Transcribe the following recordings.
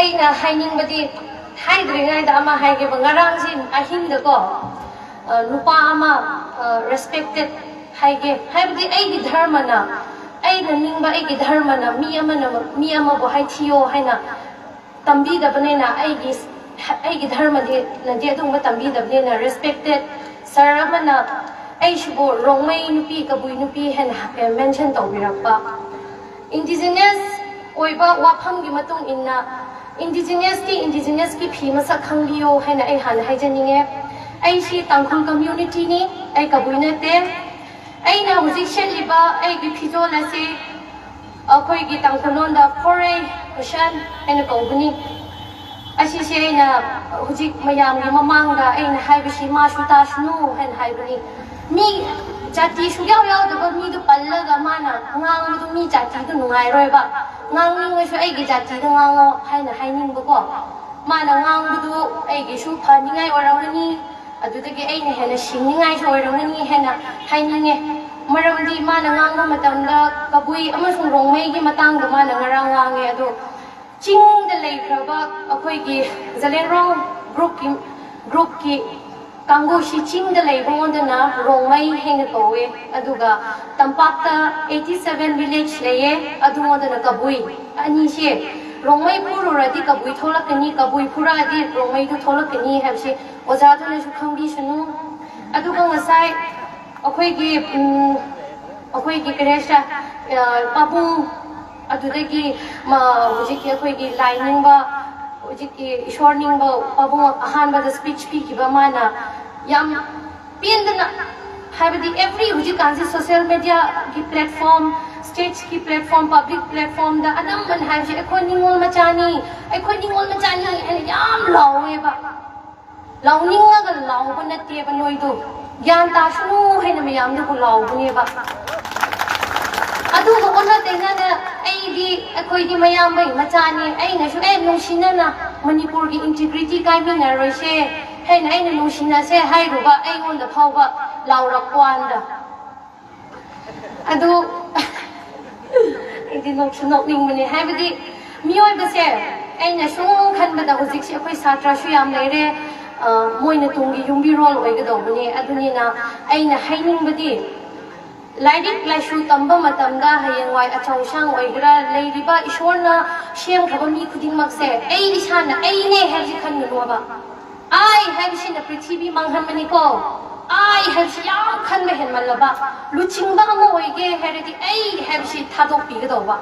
ꯑꯩꯅ ꯍꯥꯏꯅꯤꯡꯕꯗꯤ ꯍꯥꯏꯗ꯭ꯔꯤꯉꯩꯗ ꯑꯃ ꯍꯥꯏꯒꯦꯕ ꯉꯔꯥꯡꯁꯤ ꯑꯍꯤꯡꯗꯀꯣ ꯅꯨꯄꯥ ꯑꯃ ꯔꯦꯁꯄꯦꯛꯇꯦꯠ ꯍꯥꯏꯒꯦ ꯍꯥꯏꯕꯗꯤ ꯑꯩꯒꯤ ꯙꯔꯃꯅ ꯑꯩꯅ ꯅꯤꯡꯕ ꯑꯩꯒꯤ ꯙꯔꯃꯅ ꯃꯤ ꯑꯃꯕꯨ ꯍꯥꯏꯊꯤꯌꯣ ꯍꯥꯏꯅ ꯇꯝꯕꯤꯗꯕꯅꯤꯅ ꯑꯩꯒꯤ ꯙꯔꯃꯗꯤ ꯑꯗꯨꯒꯨꯝꯕ ꯇꯝꯕꯤꯗꯕꯅꯤꯅ ꯔꯦꯁꯄꯦꯛꯇꯦꯠ ꯁꯔ ꯑꯃꯅ ꯑꯩꯁꯤꯕꯨ ꯔꯣꯡꯃꯩ ꯅꯨꯄꯤ ꯀꯕꯨꯏ ꯅꯨꯄꯤ ꯍꯥꯏꯅ ꯃꯦꯟꯁꯟ ꯇꯧꯕꯤꯔꯛꯄ ꯏꯟꯗꯤꯖꯤꯅꯁ ꯑꯣꯏꯕ ꯋꯥꯐꯝꯒꯤ ꯃꯇꯨꯡ ꯏꯟꯅ ꯏꯟꯗꯤꯖꯤꯅꯁꯀꯤ ꯐꯤ ꯃꯁꯛ ꯈꯪꯕꯤꯌꯣ ꯍꯥꯏꯅ ꯑꯩ ꯍꯥꯟꯅ ꯍꯥꯏꯖꯅꯤꯡꯉꯦ ꯑꯩꯁꯤ ꯇꯥꯡꯈꯨꯜ ꯀꯝꯃ꯭ꯌꯨꯅꯤꯇꯤꯅꯤ ꯑꯩ ꯀꯕꯨꯏ ꯅꯠꯇꯦ ꯑꯩꯅ ꯍꯧꯖꯤꯛ ꯁꯦꯠꯂꯤꯕ ꯑꯩꯒꯤ ꯐꯤꯖꯣꯜ ꯑꯁꯤ ꯑꯩꯈꯣꯏꯒꯤ ꯇꯥꯡꯈꯨꯜꯂꯣꯟꯗ ꯐꯣꯔꯩ ꯀꯨꯁꯟ ꯍꯥꯏꯅ ꯀꯧꯕꯅꯤ ꯑꯁꯤꯁꯦ ꯑꯩꯅ ꯍꯧꯖꯤꯛ ꯃꯌꯥꯝꯒꯤ ꯃꯃꯥꯡꯗ ꯑꯩꯅ ꯍꯥꯏꯕꯁꯤ ꯃꯥꯁꯨ ꯇꯥꯁꯅꯨ ꯍꯥꯏꯅ ꯍꯥꯏꯕꯅꯤ ꯃꯤ ꯖꯥꯇꯤ ꯁꯨꯡꯌꯥꯎ ꯌꯥꯎꯗꯕ ꯃꯤꯗꯨ ꯄꯜꯂꯒ ꯃꯥꯅ ꯉꯥꯡꯕꯗꯨ ꯃꯤ ꯖꯥꯇꯤꯗꯨ ꯅꯨꯡꯉꯥꯏꯔꯣꯏꯕ ꯉꯥꯡꯅꯤꯡꯉꯁꯨ ꯑꯩꯒꯤ ꯖꯥꯇꯤꯗ ꯉꯥꯡꯉꯣ ꯍꯥꯏꯅ ꯍꯥꯏꯅꯤꯡꯕꯀꯣ ꯃꯥꯅ ꯉꯥꯡꯕꯗꯨ ꯑꯩꯒꯤꯁꯨ ꯐꯅꯤꯡꯉꯥꯏ ꯑꯣꯏꯔꯝꯒꯅꯤ ꯑꯗꯨꯗꯒꯤ ꯑꯩꯅ ꯍꯦꯟꯅ ꯁꯤꯡꯅꯤꯡꯉꯥꯏꯁꯨ ꯑꯣꯏꯔꯝꯒꯅꯤ ꯍꯦꯟꯅ ꯍꯥꯏꯅꯤꯡꯉꯦ ꯃꯔꯝꯗꯤ ꯃꯥꯅ ꯉꯥꯡꯕ ꯃꯇꯝꯗ ꯀꯕꯨꯏ ꯑꯃꯁꯨꯡ ꯔꯣꯡꯃꯩꯒꯤ ꯃꯇꯥꯡꯗ ꯃꯥꯅ ꯉꯔꯥꯡ ꯉꯥꯡꯉꯦ ꯑꯗꯣ ꯆꯤꯡꯗ ꯂꯩꯈ꯭ꯔꯕ ꯑꯩꯈꯣꯏꯒꯤ ꯖꯂꯦꯟꯔꯣꯡ ꯒ꯭ꯔꯨꯞꯀꯤ ꯀꯥꯡꯕꯨꯁꯤ ꯆꯤꯡꯗ ꯂꯩꯕꯉꯣꯟꯗꯅ ꯔꯣꯡꯃꯩ ꯍꯥꯏꯅ ꯀꯧꯋꯦ ꯑꯗꯨꯒ ꯇꯝꯄꯥꯛꯇ 87 ꯚꯤꯂꯦꯖ ꯂꯩꯌꯦ ꯑꯗꯨꯉꯣꯟꯗꯅ ꯀꯕꯨꯏ ꯑꯅꯤꯁꯦ ꯔꯣꯡꯃꯩ ꯐꯨꯔꯨꯔꯗꯤ ꯀꯕꯨꯏ ꯊꯣꯛꯂꯛꯀꯅꯤ ꯀꯕꯨꯏ ꯐꯨꯔꯛꯑꯗꯤ ꯔꯣꯡꯃꯩꯗꯨ ꯊꯣꯛꯂꯛꯀꯅꯤ ꯍꯥꯏꯕꯁꯤ ꯑꯣꯖꯥꯗꯨꯅꯁꯨ ꯈꯪꯕꯤꯁꯅꯨ ꯑꯗꯨꯒ ꯉꯁꯥꯏ ꯑꯩꯈꯣꯏꯒꯤ ꯀꯔꯤ ꯍꯥꯏꯁꯤꯔꯥ ꯄꯥꯕꯨꯡ ꯑꯗꯨꯗꯒꯤ ꯍꯧꯖꯤꯛꯀꯤ ꯑꯩꯈꯣꯏꯒꯤ ꯂꯥꯏ ꯅꯤꯡꯕ ꯍꯧꯖꯤꯛꯀꯤ ꯏꯁꯣꯔ ꯅꯤꯡꯕ ꯄꯥꯕꯨꯡ ꯑꯍꯥꯟꯕꯗ ꯁ꯭ꯄꯤꯆ ꯄꯤꯈꯤꯕ ꯃꯥꯅ ꯌꯥꯝ ꯄꯦꯟꯗꯅ ꯍꯥꯏꯕꯗꯤ ꯑꯦꯚ꯭ꯔꯤ ꯍꯧꯖꯤꯛꯀꯥꯟꯁꯤ ꯁꯣꯁꯤꯌꯦꯜ ꯃꯦꯗꯤꯌꯥꯒꯤ ꯄ꯭ꯂꯦꯠꯐꯣꯔꯝ ꯁ꯭ꯇꯦꯠꯀꯤ ꯄ꯭ꯂꯦꯠꯐꯣꯔꯝ ꯄꯕ꯭ꯂꯤꯛ ꯄ꯭ꯂꯦꯠꯐꯣꯔꯝꯗ ꯑꯅꯝꯕꯅ ꯍꯥꯏꯕꯁꯤ ꯑꯩꯈꯣꯏ ꯅꯤꯡꯉꯣꯜ ꯃꯆꯥꯅꯤ ꯍꯥꯏꯅ ꯌꯥꯝ ꯂꯥꯎꯋꯦꯕ ꯂꯥꯎꯅꯤꯡꯉꯒ ꯂꯥꯎꯕ ꯅꯠꯇꯦꯕ ꯅꯣꯏꯗꯣ ꯒ꯭ꯌꯥꯟ ꯇꯥꯁꯅꯨ ꯍꯥꯏꯅ ꯃꯌꯥꯝꯗꯨꯕꯨ ꯂꯥꯎꯕꯅꯦꯕ ꯑꯗꯨꯒ ꯑꯣꯟꯅ ꯇꯩꯅꯅ ꯑꯩꯈꯣꯏꯗꯤ ꯃꯌꯥꯝꯕꯒꯤ ꯃꯆꯥꯅꯤ ꯑꯩꯅꯁꯨ ꯅꯨꯡꯁꯤꯅꯅ ꯃꯅꯤꯄꯨꯔꯒꯤ ꯏꯟꯇꯤꯒ꯭ꯔꯤꯇꯤ ꯀꯥꯏꯃꯤꯟꯅꯔꯣꯏꯁꯦ ꯍꯥꯏꯅ ꯑꯩꯅ ꯅꯨꯡꯁꯤꯅꯁꯦ ꯍꯥꯏꯔꯨꯕ ꯑꯩꯉꯣꯟꯗ ꯐꯥꯎꯕ ꯂꯥꯎꯔꯛꯄ ꯋꯥꯟꯗ ꯑꯗꯨ ꯑꯩꯗꯤ ꯅꯣꯛꯁꯨ ꯅꯣꯛꯅꯤꯡꯕꯅꯦ ꯍꯥꯏꯕꯗꯤ ꯃꯤꯑꯣꯏꯕꯁꯦ ꯑꯩꯅ ꯁꯨꯝ ꯈꯟꯕꯗ ꯍꯧꯖꯤꯛꯁꯦ ꯑꯩꯈꯣꯏ ꯁꯥꯇ꯭ꯔꯁꯨ ꯌꯥꯝ ꯂꯩꯔꯦ ꯃꯣꯏꯅ ꯇꯨꯡꯒꯤ ꯌꯨꯝꯕꯤꯔꯣꯜ ꯑꯣꯏꯒꯗꯧꯕꯅꯦ ꯑꯗꯨꯅꯤꯅ ꯑꯩꯅ ꯍꯥꯏꯅꯤꯡꯕꯗꯤ ꯂꯥꯏꯔꯤꯛ ꯂꯥꯏꯁꯨ ꯇꯝꯕ ꯃꯇꯝꯗ ꯍꯌꯦꯡꯋꯥꯏ ꯑꯆꯧ ꯑꯁꯥꯡ ꯑꯣꯏꯒꯦꯔꯥ ꯂꯩꯔꯤꯕ ꯏꯁꯣꯔꯅ ꯁꯦꯝꯈ꯭ꯔꯕ ꯃꯤ ꯈꯨꯗꯤꯡꯃꯛꯁꯦ ꯑꯩ ꯏꯁꯥꯅ ꯑꯩꯅꯦ ꯍꯥꯏꯕꯁꯤ ꯈꯟꯒꯅꯣꯕ ꯑꯩ ꯍꯥꯏꯕꯁꯤꯅ ꯄ꯭ꯔꯤꯊꯤꯕꯤ ꯃꯥꯡꯍꯟꯕꯅꯤꯀꯣ ꯑꯩ ꯍꯥꯏꯕꯁꯤ ꯌꯥꯝ ꯈꯟꯕ ꯍꯦꯟꯃꯜꯂꯕ ꯂꯨꯆꯤꯡꯕ ꯑꯃ ꯑꯣꯏꯒꯦ ꯍꯥꯏꯔꯗꯤ ꯑꯩ ꯍꯥꯏꯕꯁꯤ ꯊꯥꯗꯣꯛꯄꯤꯒꯗꯧꯕ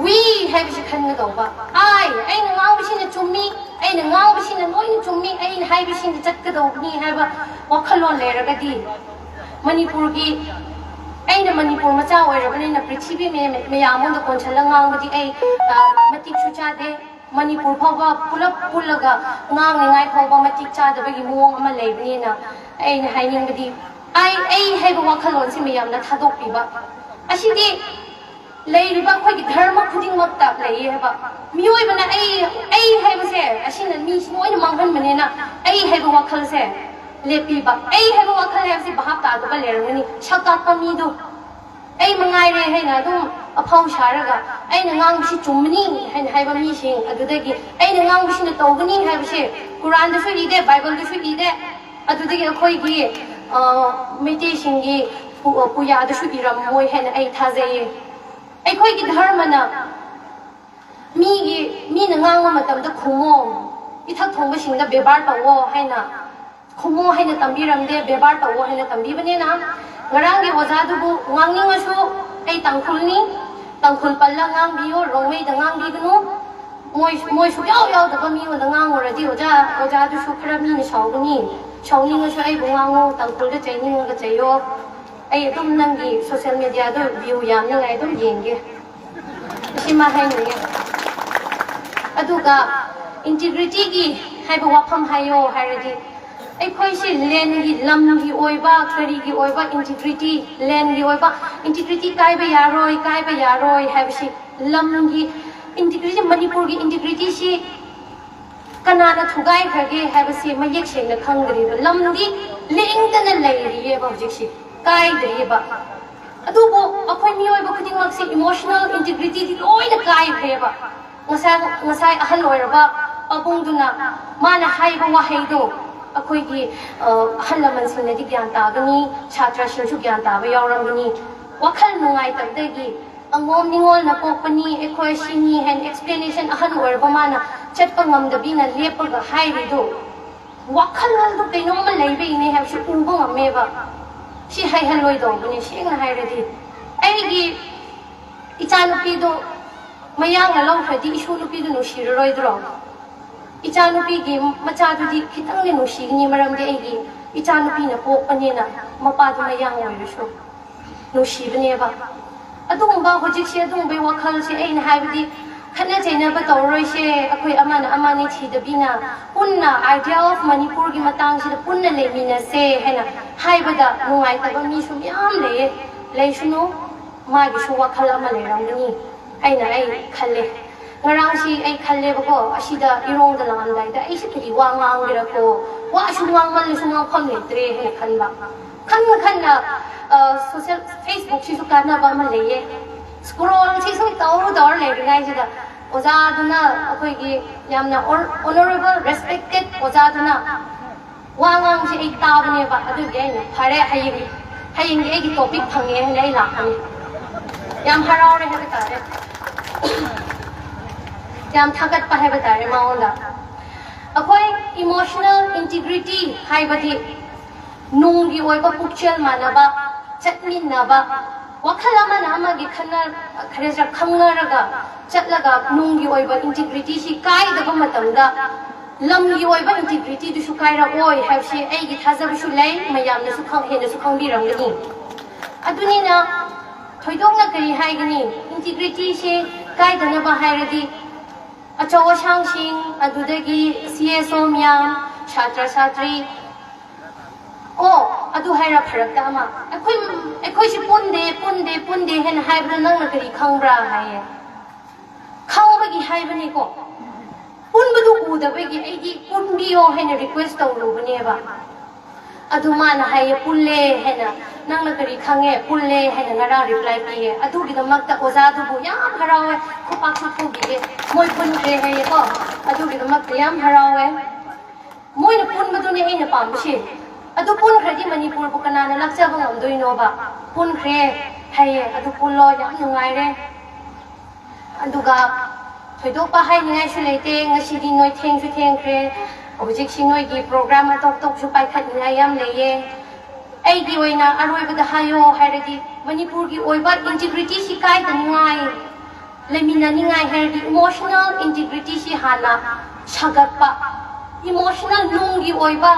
ꯋꯤ ꯍꯥꯏꯕꯁꯤ ꯈꯟꯒꯗꯧꯕ ꯑꯩꯅ ꯉꯥꯡꯕꯁꯤꯅ ꯆꯨꯝꯃꯤ ꯑꯩꯅ ꯉꯥꯡꯕꯁꯤꯅ ꯂꯣꯏꯅ ꯆꯨꯝꯃꯤ ꯑꯩꯅ ꯍꯥꯏꯕꯁꯤꯅ ꯆꯠꯀꯗꯧꯕꯅꯤ ꯍꯥꯏꯕ ꯋꯥꯈꯜꯂꯣꯟ ꯂꯩꯔꯒꯗꯤ ꯑꯩꯅ ꯃꯅꯤꯄꯨꯔ ꯃꯆꯥ ꯑꯣꯏꯔꯕꯅꯤꯅ ꯄ꯭ꯔꯤꯊꯤꯕꯤ ꯃꯌꯥꯝꯉꯣꯟꯗ ꯀꯣꯟꯁꯤꯜꯂꯒ ꯉꯥꯡꯕꯗꯤ ꯑꯩ ꯃꯇꯤꯛꯁꯨ ꯆꯥꯗꯦ ꯃꯅꯤꯄꯨꯔ ꯐꯥꯎꯕ ꯄꯨꯂꯞ ꯄꯨꯜꯂꯒ ꯉꯥꯡꯅꯤꯉꯥꯏ ꯐꯥꯎꯕ ꯃꯇꯤꯛ ꯆꯥꯗꯕꯒꯤ ꯃꯑꯣꯡ ꯑꯃ ꯂꯩꯕꯅꯤꯅ ꯑꯩꯅ ꯍꯥꯏꯅꯤꯡꯕꯗꯤ ꯑꯩ ꯍꯥꯏꯕ ꯋꯥꯈꯜꯂꯣꯟꯁꯤ ꯃꯌꯥꯝꯅ ꯊꯥꯗꯣꯛꯄꯤꯕ ꯑꯁꯤꯗꯤ ꯂꯩꯔꯤꯕ ꯑꯩꯈꯣꯏꯒꯤ ꯙꯔꯃ ꯈꯨꯗꯤꯡꯃꯛꯇ ꯂꯩꯌꯦ ꯍꯥꯏꯕ ꯃꯤꯑꯣꯏꯕꯅ ꯑꯩ ꯍꯥꯏꯕꯁꯦ ꯑꯁꯤꯅ ꯃꯤꯁꯤ ꯂꯣꯏꯅ ꯃꯥꯡꯍꯟꯕꯅꯤꯅ ꯑꯩ ꯍꯥꯏꯕ ꯋꯥꯈꯜꯁꯦ ꯂꯦꯞꯄꯤꯕ ꯑꯩ ꯍꯥꯏꯕ ꯋꯥꯈꯜ ꯍꯥꯏꯕꯁꯤ ꯚꯥꯞ ꯇꯥꯗꯕ ꯂꯩꯔꯝꯒꯅꯤ ꯁꯛ ꯀꯥꯛꯄ ꯃꯤꯗꯣ ꯑꯩ ꯃꯉꯥꯏꯔꯦ ꯍꯥꯏꯅ ꯑꯗꯨꯝ ꯑꯐꯥꯎ ꯁꯥꯔꯒ ꯑꯩꯅ ꯉꯥꯡꯕꯁꯤ ꯆꯨꯝꯕꯅꯤ ꯍꯥꯏꯅ ꯍꯥꯏꯕ ꯃꯤꯁꯤꯡ ꯑꯗꯨꯗꯒꯤ ꯑꯩꯅ ꯉꯥꯡꯕꯁꯤꯅ ꯇꯧꯒꯅꯤ ꯍꯥꯏꯕꯁꯦ ꯀꯨꯔꯥꯟꯗꯁꯨ ꯏꯗꯦ ꯕꯥꯏꯕꯜꯗꯁꯨ ꯏꯗꯦ ꯑꯗꯨꯗꯒꯤ ꯑꯩꯈꯣꯏꯒꯤ ꯃꯩꯇꯩꯁꯤꯡꯒꯤ ꯄꯨꯌꯥꯗꯁꯨ ꯏꯔꯝꯃꯣꯏ ꯍꯥꯏꯅ ꯑꯩ ꯊꯥꯖꯩꯌꯦ ꯑꯩꯈꯣꯏꯒꯤ ꯙꯔꯃꯅ ꯃꯤꯅ ꯉꯥꯡꯕ ꯃꯇꯝꯗ ꯈꯨꯝꯃꯣ ꯏꯊꯛ ꯊꯣꯡꯕꯁꯤꯡꯗ ꯕꯦꯕꯥꯔ ꯇꯧꯋꯣ ꯍꯥꯏꯅ ꯈꯨꯝꯃꯣ ꯍꯥꯏꯅ ꯇꯝꯕꯤꯔꯝꯗꯦ ꯕꯦꯕꯥꯔ ꯇꯧꯋꯣ ꯍꯥꯏꯅ ꯇꯝꯕꯤꯕꯅꯤꯅ ꯉꯔꯥꯡꯒꯤ ꯑꯣꯖꯥꯗꯨꯕꯨ ꯉꯥꯡꯅꯤꯡꯉꯁꯨ ꯑꯩ ꯇꯥꯡꯈꯨꯜꯅꯤ ꯇꯥꯡꯈꯨꯜ ꯄꯜꯂ ꯉꯥꯡꯕꯤꯌꯣ ꯔꯣꯡꯃꯩꯗ ꯉꯥꯡꯕꯤꯒꯅꯨ ꯃꯣꯏ ꯁꯨꯡꯌꯥꯎ ꯌꯥꯎꯗꯕ ꯃꯤꯉꯣꯟꯗ ꯉꯥꯡꯉꯨꯔꯗꯤ ꯑꯣꯖꯥꯗꯨꯁꯨ ꯈꯔ ꯃꯤꯅ ꯁꯥꯎꯒꯅꯤ ꯁꯥꯎꯅꯤꯡꯉꯁꯨ ꯑꯩꯕꯨ ꯉꯥꯡꯉꯣ ꯇꯥꯡꯈꯨꯜꯗ ꯆꯩꯅꯤꯡꯉꯒ ꯆꯩꯌꯣ ꯑꯩ ꯑꯗꯨꯝ ꯅꯪꯒꯤ ꯁꯣꯁꯤꯌꯦꯜ ꯃꯦꯗꯤꯌꯥꯗ ꯚ꯭ꯌꯨ ꯌꯥꯝꯅꯤꯡꯉꯥꯏ ꯑꯗꯨꯝ ꯌꯦꯡꯒꯦ ꯁꯤꯃ ꯍꯥꯏꯅꯤꯡꯉꯦ ꯑꯗꯨꯒ ꯏꯟꯇꯤꯒ꯭ꯔꯤꯇꯤꯒꯤ ꯍꯥꯏꯕ ꯋꯥꯐꯝ ꯍꯥꯏꯌꯣ ꯍꯥꯏꯔꯗꯤ ꯑꯩꯈꯣꯏꯁꯤ ꯂꯦꯟꯒꯤ ꯂꯝꯒꯤ ꯑꯣꯏꯕ ꯀꯔꯤꯒꯤ ꯑꯣꯏꯕ ꯏꯟꯇꯤꯒ꯭ꯔꯤꯇꯤ ꯂꯦꯟꯒꯤ ꯑꯣꯏꯕ ꯏꯟꯇꯤꯒ꯭ꯔꯤꯇꯤ ꯀꯥꯏꯕ ꯌꯥꯔꯣꯏ ꯍꯥꯏꯕꯁꯤ ꯂꯝꯒꯤ ꯏꯟꯇꯤꯒ꯭ꯔꯤꯇꯤ ꯃꯅꯤꯄꯨꯔꯒꯤ ꯏꯟꯇꯤꯒ꯭ꯔꯤꯇꯤꯁꯤ ꯀꯅꯥꯅ ꯊꯨꯒꯥꯏꯈ꯭ꯔꯒꯦ ꯍꯥꯏꯕꯁꯤ ꯃꯌꯦꯛ ꯁꯦꯡꯅ ꯈꯪꯗ꯭ꯔꯤꯕ ꯂꯝꯗꯤ ꯂꯦꯡꯗꯅ ꯂꯩꯔꯤꯌꯦꯕ ꯍꯧꯖꯤꯛꯁꯤ ꯀꯥꯏꯗ꯭ꯔꯤꯌꯦꯕ ꯑꯗꯨꯕꯨ ꯑꯩꯈꯣꯏ ꯃꯤꯑꯣꯏꯕ ꯈꯨꯗꯤꯡꯃꯛꯁꯤ ꯏꯃꯣꯁꯅꯦꯜ ꯏꯟꯇꯤꯒ꯭ꯔꯤꯇꯤꯗꯤ ꯂꯣꯏꯅ ꯀꯥꯏꯈ꯭ꯔꯦꯕ ngasai ahal oiraba pabungduna mana haiba wahaido akoigi ahal laman singnadi gyan tagani chhatra singsu gyan taba yaurangani wakhal nungai tabdagi angom ningol na pokpani ekoi sini hen explanation ahal oiraba mana chatpa ngamdabina lepaga hairido wakhal haldo kainoma leibe ine habsu uba ngameba si hai haloi dobani singna hairadi aigi ichanupido mayang na lawkhadi isu nupido nusiroidro ichanupi machadudi khitang ne nusigni maramde aigi ichanupi na pokpanina mapadu mayang oirisu nusibneba adungba hojikse adungbe wakhal se aina haibdi khana chaina ba tawroi se akoi amana amani thidabina punna idea of manipur gi matang sida punna lemina se hena haibada nungai taba mi su yam le leisunu magi su wakhal ama lerangni aina ai khalle ngarang si ai khalle bako asida irong da lam dai da ai si kiri wangang gira ko wa su wang mal su ngam kham le tre he khanba khanna social facebook si su kana ba ma leye scroll si su taw le ngai sida oja duna akoi gi yamna honorable respected oja duna wangang si ai tabne ba adu ge ai phare haying ge gi topic phange he lai lakani yam harau re he tare yam thagat pa hai batare maonda akoi emotional integrity hai badi nungi oiba pukchel manaba chatmin naba wakhala manama gi khana khareja khamnaraga chatlaga nungi oiba integrity si kai da matamda lamgi oiba integrity du su kai ra oi have si ai gi thajab su lai mayam na su khang he na su khang bi ram gani aduni na thoidong na kari hai gani integrity si kai da na ba hai radi achawa shangsing adudagi CSO myam chhatra chatri o adu haira pharak da ma ekoi si punde hen haibra nang na kari khangbra haye khangbagi haibani ko punbadu udabagi aigi punbiyo hen request tawrubane ba adu mana haye pulle hen nang na kari khange pulle hen ngara reply piye adu gi damakta oza du bu yam harawe khopak su thugi moi pun ke haye ko adu gi damakta yam harawe moi na punbadu ne ai na pamsi adu pun khradi manipur bu kanana lakchaba ngamdoino ba pun khre haye adu pullo yam nungai re aduga thoidok pa hai ngai su leite ngasi di noi theng su theng khre object si noi gi program tok su pai khat ngai yam leye ai gi oina aroi bada hayo hairadi manipur gi oiba integrity si kai da ngai lemina ni ngai hairadi emotional integrity si hala sagat pa emotional nungi oiba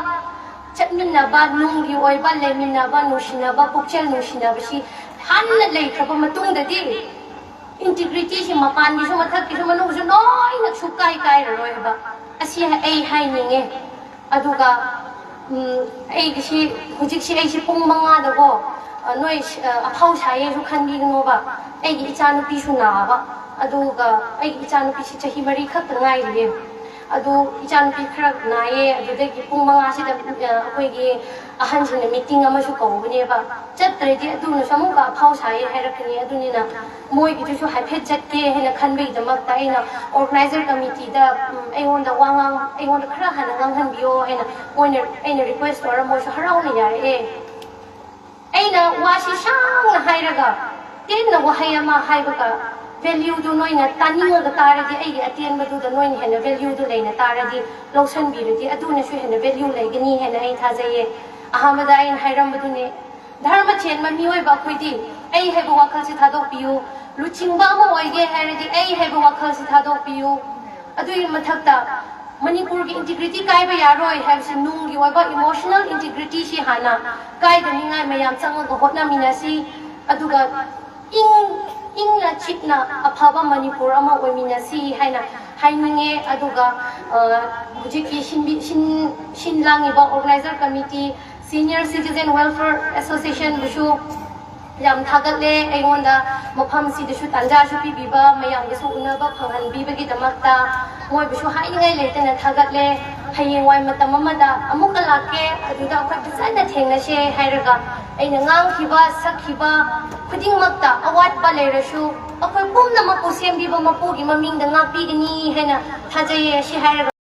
chatminna ba nungi oiba lemina ba nushina ba pukchel nushina ba si hanna lei thaba matung da di integrity si mapan gi su mathak gi su manu su noi na su kai roi ba asi ai hai ninge aduga ai gi si hujik si ai si pung manga da go noi aphau saye su khan gi no ba ai gi icha nu pi su na ba aduga ai gi icha nu pi si chahi mari khat ngai ri adu icha nu pi khrak naye adu gi pung manga si da akoi gi ahan sin meeting ama su ko bune ba chatre di adu nu samu ga phau saye hai rakni adu ni na moi gi su hai phet chat ke he na khan bei da mak ta ina organizer committee da ai on da wangang ai on da khra han ngang han bio he na oina request or mo su harau ni ya e ai na wa si sang na hai raga tin na wa hai ama hai ba ka value du noina taninga ga taradi ai gi atien ba du da noina he na value du leina taradi losan bi radi adu na su he na value lai gani he na ai tha jaye ahamada ai hairam ba du ne dharma chen ma mioi ba khoidi ai he ba wakhal si thadok piu luchingba ma oige hairadi ai he ba wakhal si thadok piu adu mathakta manipur gi integrity kai ba yaroi have si nung gi oiba emotional integrity si hana kai da ningai mayam chang ga hotna minasi aduga ing na chitna aphaba manipur ama oiminasi haina haininge aduga hujiki shin langi ba organizer committee senior citizen welfare association bushu yam thagatle aingonda mafam si desu tanja su pi biba mayam ge su unaba phanghan bi bagi damakta moi bushu hainingai leite na thagatle hayeng wai matam amada amuka lake aduda akhoi phasana thengna se hairaga aina ngang khiba sakhiba ꯈꯨꯗꯤꯡꯃꯛꯇ ꯑꯋꯥꯠꯄ ꯂꯩꯔꯁꯨ ꯑꯩꯈꯣꯏ ꯄꯨꯝꯅꯃꯛꯄꯨ ꯁꯦꯝꯕꯤꯕ ꯃꯄꯨꯒꯤ ꯃꯃꯤꯡꯗ ꯉꯥꯛꯄꯤꯒꯅꯤ ꯍꯥꯏꯅ ꯊꯥꯖꯩ꯫ ꯑꯁꯤ ꯍꯥꯏꯔꯒ